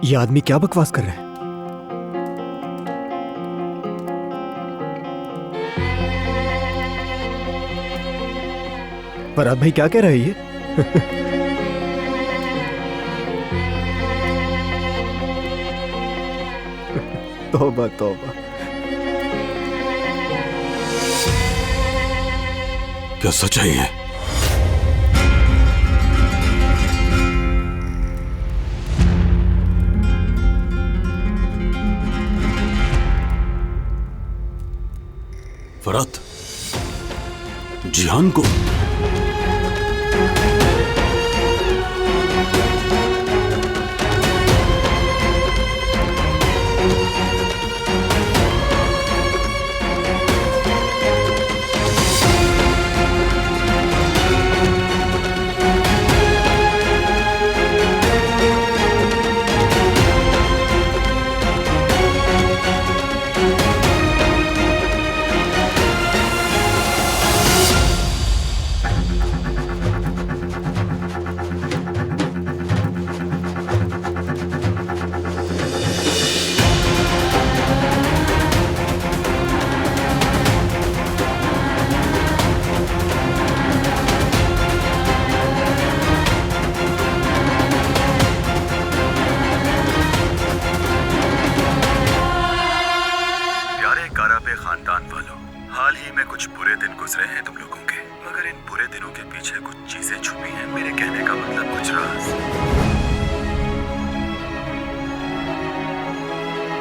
ये आदमी क्या बकवास कर रहा है? फरहाद भाई क्या कह रहा है ये? तौबा तौबा। क्या सच्चाई है? फरहाद जिहान को खानदान वालों, हाल ही में कुछ बुरे दिन गुजरे हैं तुम लोगों के, मगर इन बुरे दिनों के पीछे कुछ चीजें छुपी हैं। मेरे कहने का मतलब कुछ राज।